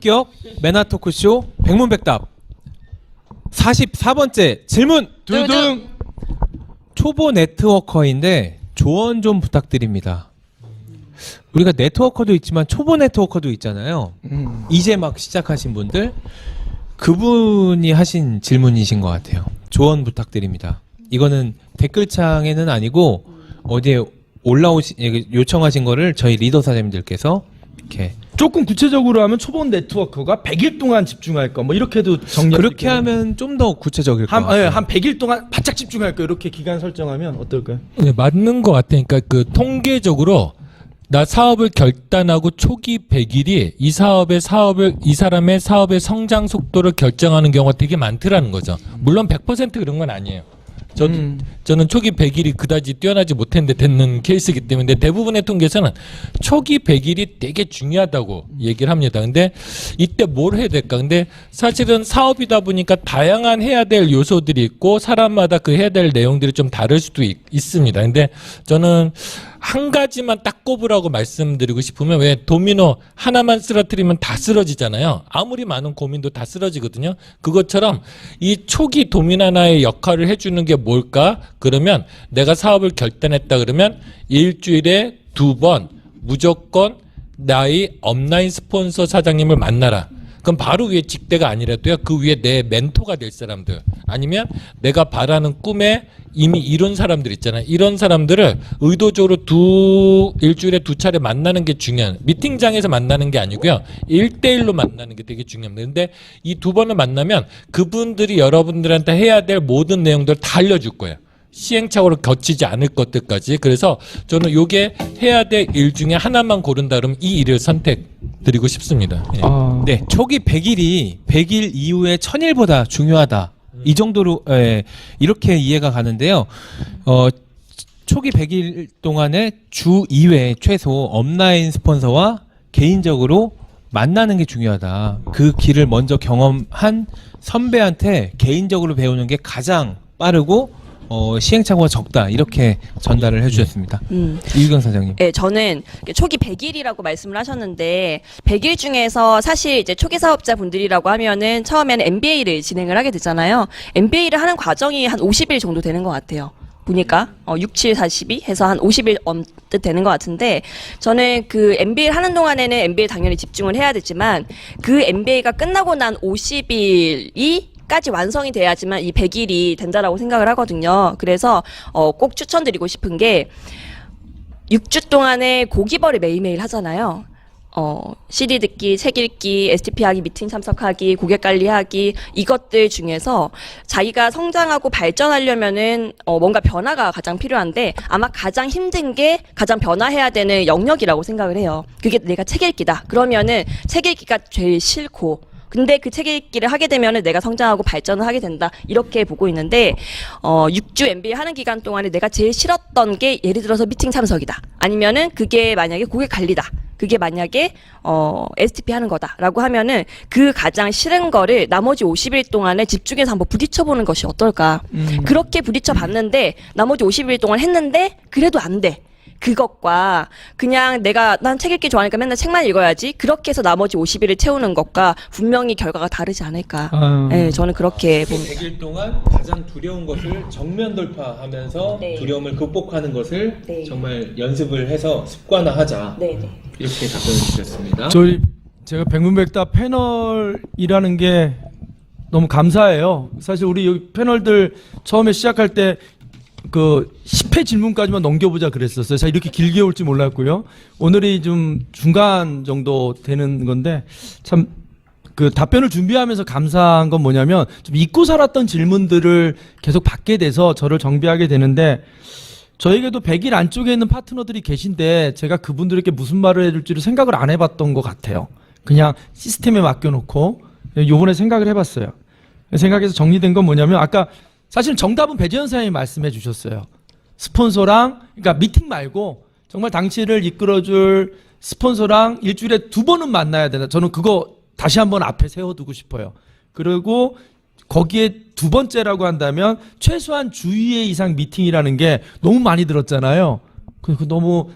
고품격 매나 토크쇼 백문백답 44번째 질문 두둥. 초보 네트워커인데 조언 좀 부탁드립니다. 우리가 네트워커도 있지만 초보 네트워커도 있잖아요. 이제 막 시작하신 분들 그분이 하신 질문이신 것 같아요. 조언 부탁드립니다. 이거는 댓글창에는 아니고 어디에 요청하신 거를 저희 리더 사장님들께서 이렇게 조금 구체적으로 하면 초보 네트워커가 100일 동안 집중할 거 뭐 이렇게도 정리. 그렇게 하면 좀 더 구체적일 것 같아요. 한 100일 동안 바짝 집중할 거 이렇게 기간 설정하면 어떨까요? 네, 맞는 것 같아요. 그러니까 그 통계적으로 나 사업을 결단하고 초기 100일이 이 사람의 사업의 성장 속도를 결정하는 경우가 되게 많더라는 거죠. 물론 100% 그런 건 아니에요. 저는 초기 100일이 그다지 뛰어나지 못했는데 됐는 케이스이기 때문에 대부분의 통계에서는 초기 100일이 되게 중요하다고 얘기를 합니다. 근데 이때 뭘 해야 될까? 근데 사실은 사업이다 보니까 다양한 해야 될 요소들이 있고 사람마다 그 해야 될 내용들이 좀 다를 수도 있습니다. 근데 저는 한 가지만 딱 꼽으라고 말씀드리고 싶으면 왜 도미노 하나만 쓰러뜨리면 다 쓰러지잖아요. 아무리 많은 고민도 다 쓰러지거든요. 그것처럼 이 초기 도미노 하나의 역할을 해주는 게 뭘까? 그러면 내가 사업을 결단했다 그러면 일주일에 2번 무조건 나의 업라인 스폰서 사장님을 만나라. 그럼 바로 위에 직대가 아니라도요. 그 위에 내 멘토가 될 사람들 아니면 내가 바라는 꿈에 이미 이룬 사람들 있잖아요. 이런 사람들을 의도적으로 일주일에 2차례 만나는 게 중요한 미팅장에서 만나는 게 아니고요. 1대1로 만나는 게 되게 중요합니다. 근데 이 2번을 만나면 그분들이 여러분들한테 해야 될 모든 내용들을 다 알려줄 거예요. 시행착오를 거치지 않을 것들까지. 그래서 저는 요게 해야 될 일 중에 하나만 고른다 그러면 이 일을 선택드리고 싶습니다. 예. 네, 초기 100일이 100일 이후에 1000일보다 중요하다. 이 정도로 이렇게 이해가 가는데요. 초기 100일 동안에 주 2회 최소 업라인 스폰서와 개인적으로 만나는 게 중요하다. 그 길을 먼저 경험한 선배한테 개인적으로 배우는 게 가장 빠르고 시행착오가 적다. 이렇게 전달을 해주셨습니다. 이유경 사장님. 네, 저는 초기 100일이라고 말씀을 하셨는데 100일 중에서 사실 이제 초기 사업자 분들이라고 하면은 처음에는 MBA를 진행을 하게 되잖아요. MBA를 하는 과정이 한 50일 정도 되는 것 같아요. 보니까 6, 7, 42 해서 한 50일 엄뜻 되는 것 같은데 저는 그 MBA를 하는 동안에는 MBA 당연히 집중을 해야 되지만 그 MBA가 끝나고 난 50일이 까지 완성이 돼야지만 이 100일이 된다라고 생각을 하거든요. 그래서 꼭 추천드리고 싶은 게 6주 동안에 고기벌이 매일매일 하잖아요. CD 듣기, 책 읽기, STP 하기, 미팅 참석하기, 고객 관리하기 이것들 중에서 자기가 성장하고 발전하려면은 뭔가 변화가 가장 필요한데 아마 가장 힘든 게 가장 변화해야 되는 영역이라고 생각을 해요. 그게 내가 책 읽기다. 그러면은 책 읽기가 제일 싫고 근데 그 책 읽기를 하게 되면은 내가 성장하고 발전을 하게 된다. 이렇게 보고 있는데 6주 MBA 하는 기간 동안에 내가 제일 싫었던 게 예를 들어서 미팅 참석이다. 아니면은 그게 만약에 고객 관리다. 그게 만약에 STP 하는 거다라고 하면은 그 가장 싫은 거를 나머지 50일 동안에 집중해서 한번 부딪혀보는 것이 어떨까. 그렇게 부딪혀봤는데 나머지 50일 동안 했는데 그래도 안 돼. 그것과 그냥 난 책 읽기 좋아하니까 맨날 책만 읽어야지 그렇게 해서 나머지 50일을 채우는 것과 분명히 결과가 다르지 않을까. 네, 저는 그렇게 봅니다. 100일 동안 가장 두려운 것을 정면 돌파하면서 네. 두려움을 극복하는 것을 네. 정말 연습을 해서 습관화하자. 네. 이렇게 답변을 주셨습니다. 제가 백문백답 패널이라는 게 너무 감사해요. 사실 우리 여기 패널들 처음에 시작할 때 그 10회 질문까지만 넘겨보자 그랬었어요. 자, 이렇게 길게 올지 몰랐고요. 오늘이 좀 중간 정도 되는 건데 참 그 답변을 준비하면서 감사한 건 뭐냐면 좀 잊고 살았던 질문들을 계속 받게 돼서 저를 정비하게 되는데 저에게도 100일 안쪽에 있는 파트너들이 계신데 제가 그분들에게 무슨 말을 해줄지를 생각을 안 해봤던 것 같아요. 그냥 시스템에 맡겨놓고 요번에 생각을 해봤어요. 생각해서 정리된 건 뭐냐면 아까 사실 정답은 배재현 사장님이 말씀해 주셨어요. 스폰서랑 그러니까 미팅 말고 정말 당신을 이끌어줄 스폰서랑 일주일에 2번은 만나야 된다. 저는 그거 다시 한번 앞에 세워두고 싶어요. 그리고 거기에 두 번째라고 한다면 최소한 주 2회 이상 미팅이라는 게 너무 많이 들었잖아요. 그 너무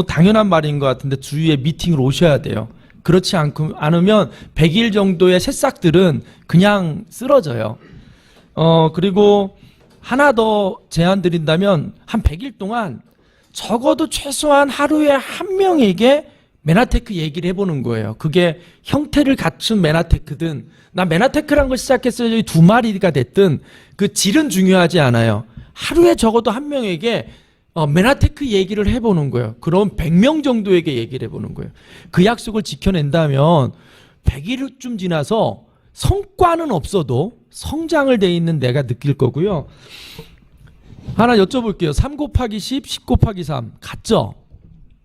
당연한 말인 것 같은데 주 2회 미팅을 오셔야 돼요. 그렇지 않으면 100일 정도의 새싹들은 그냥 쓰러져요. 그리고 하나 더 제안 드린다면 한 100일 동안 적어도 최소한 하루에 한 명에게 메나테크 얘기를 해보는 거예요. 그게 형태를 갖춘 메나테크든, 나 메나테크란 걸 시작했어요. 2마리가 됐든, 그 질은 중요하지 않아요. 하루에 적어도 한 명에게 메나테크 얘기를 해보는 거예요. 그럼 100명 정도에게 얘기를 해보는 거예요. 그 약속을 지켜낸다면 100일쯤 지나서 성과는 없어도 성장을 돼 있는 내가 느낄 거고요. 하나 여쭤볼게요. 3 곱하기 10, 10 곱하기 3 같죠?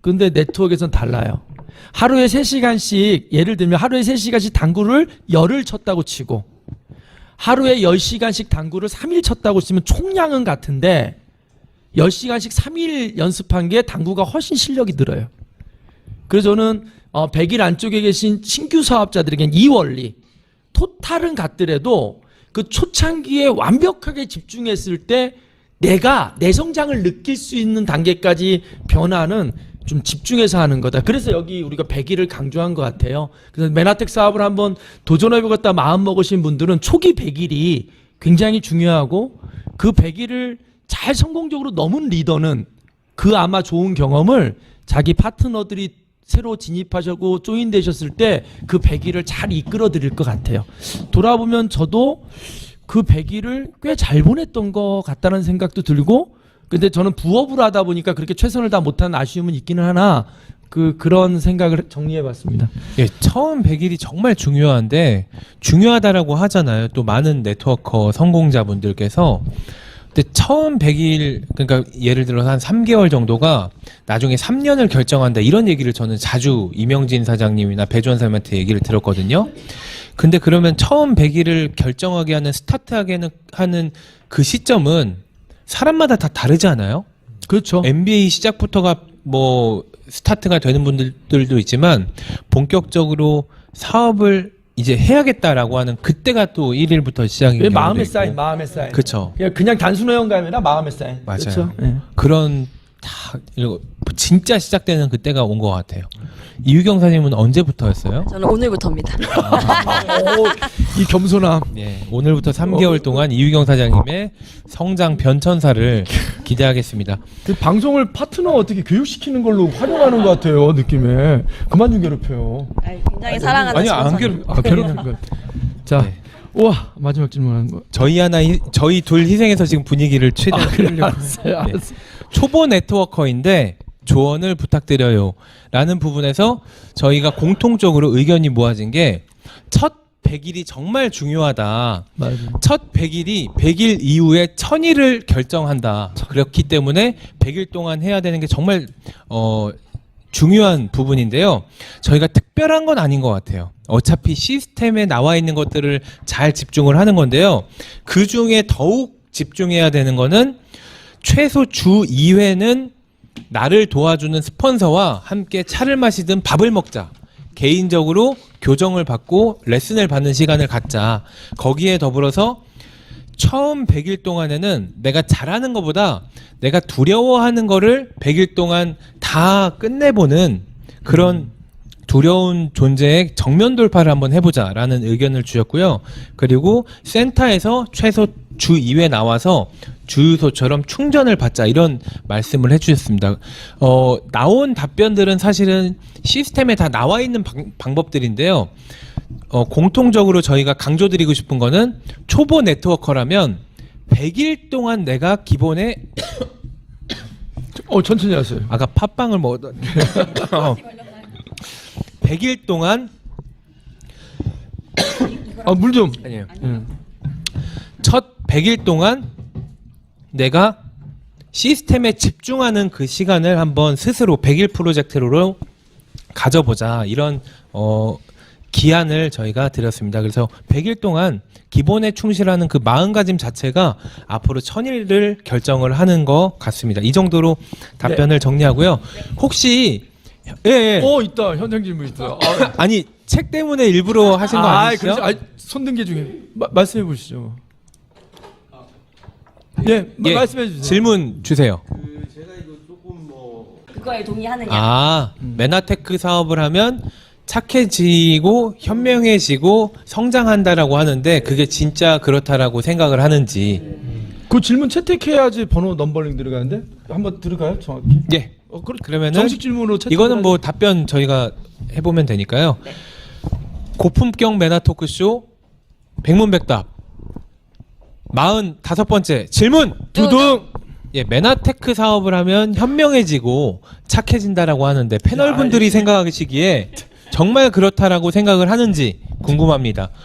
근데 네트워크에선 달라요. 하루에 3시간씩, 예를 들면 하루에 3시간씩 당구를 열을 쳤다고 치고 하루에 10시간씩 당구를 3일 쳤다고 치면 총량은 같은데 10시간씩 3일 연습한 게 당구가 훨씬 실력이 늘어요. 그래서 저는 100일 안쪽에 계신 신규 사업자들에겐 이 원리, 토탈은 같더라도 그 초창기에 완벽하게 집중했을 때 내가 내 성장을 느낄 수 있는 단계까지 변화는 좀 집중해서 하는 거다. 그래서 여기 우리가 100일을 강조한 것 같아요. 그래서 메나텍 사업을 한번 도전해보겠다 마음 먹으신 분들은 초기 100일이 굉장히 중요하고 그 100일을 잘 성공적으로 넘은 리더는 그 아마 좋은 경험을 자기 파트너들이 새로 진입하셨고 조인되셨을 때 그 100일을 잘 이끌어 드릴 것 같아요. 돌아보면 저도 그 100일을 꽤 잘 보냈던 것 같다는 생각도 들고, 근데 저는 부업을 하다 보니까 그렇게 최선을 다 못한 아쉬움은 있기는 하나 그런 생각을 정리해봤습니다. 예, 처음 100일이 정말 중요한데 중요하다라고 하잖아요. 또 많은 네트워커 성공자분들께서. 근데 처음 100일, 그러니까 예를 들어서 한 3개월 정도가 나중에 3년을 결정한다, 이런 얘기를 저는 자주 이명진 사장님이나 배주원 사장님한테 얘기를 들었거든요. 근데 그러면 처음 100일을 결정하게 하는, 스타트하게 하는 그 시점은 사람마다 다 다르지 않아요? 그렇죠. MBA 시작부터가 뭐 스타트가 되는 분들도 있지만 본격적으로 사업을 이제 해야겠다라고 하는 그때가 또 1일부터 시작인 경우도 마음의 있고. 사인, 마음의 사인. 그렇죠. 그냥 단순 회원가 아니라 마음의 사인. 맞아요. 그렇죠? 예. 그런 다 이거 진짜 시작되는 그때가 온 것 같아요. 이유경 사장님은 언제부터였어요? 저는 오늘부터입니다. 이 겸손함. 네, 오늘부터 3개월 동안 이유경 사장님의 성장 변천사를 기대하겠습니다. 그 방송을 파트너 어떻게 교육시키는 걸로 활용하는 것 같아요, 느낌에. 그만 좀 괴롭혀요. 굉장히 사랑하는 아니, 안 스폰서님. 괴롭힌 것 같아. 자, 네. 우와, 마지막 질문하는 거. 저희 둘 희생해서 지금 분위기를 최대한 끌려고. 알았어요. 네. 초보 네트워커인데 조언을 부탁드려요 라는 부분에서 저희가 공통적으로 의견이 모아진 게, 첫 100일이 정말 중요하다. 맞아요. 첫 100일이 100일 이후에 1000일을 결정한다. 그렇기 때문에 100일 동안 해야 되는 게 정말 중요한 부분인데요. 저희가 특별한 건 아닌 것 같아요. 어차피 시스템에 나와 있는 것들을 잘 집중을 하는 건데요. 그 중에 더욱 집중해야 되는 거는 최소 주 2회는 나를 도와주는 스폰서와 함께 차를 마시든 밥을 먹자. 개인적으로 교정을 받고 레슨을 받는 시간을 갖자. 거기에 더불어서 처음 100일 동안에는 내가 잘하는 것보다 내가 두려워하는 거를 100일 동안 다 끝내보는 그런 두려운 존재의 정면 돌파를 한번 해보자라는 의견을 주셨고요. 그리고 센터에서 최소 주 2회 나와서 주유소처럼 충전을 받자, 이런 말씀을 해주셨습니다. 나온 답변들은 사실은 시스템에 다 나와 있는 방법들인데요. 공통적으로 저희가 강조드리고 싶은 거는 초보 네트워커라면 100일 동안 내가 기본에 천천히 하세요. 아까 팥빵을 먹었던 100일 동안 물 좀. 아니에요. 첫 100일 동안 내가 시스템에 집중하는 그 시간을 한번 스스로 100일 프로젝트로 가져보자, 이런 기한을 저희가 드렸습니다. 그래서 100일 동안 기본에 충실하는 그 마음가짐 자체가 앞으로 1000일을 결정을 하는 것 같습니다. 이 정도로 답변을 정리하고요. 혹시 예. 있다. 현장 질문 있어요. 아니, 책 때문에 일부러 하신 거 아니시죠? 그렇죠. 손든 게 중에 말씀해 보시죠. 예, 예, 말씀해 주세요. 질문 주세요. 그거에 동의하느냐? 메나테크 사업을 하면 착해지고 현명해지고 성장한다라고 하는데 그게 진짜 그렇다라고 생각을 하는지. 그 질문 채택해야지 번호 넘버링 들어가는데 한번 들어가요 정확히. 예. 그러면은 정식 질문으로 채택. 이거는 뭐 답변 저희가 해보면 되니까요. 네. 고품격 매나 토크쇼 백문백답 45번째 질문. 두둥. 예, 메나테크 사업을 하면 현명해지고 착해진다라고 하는데 패널분들이 생각하시기에 정말 그렇다라고 생각을 하는지 궁금합니다.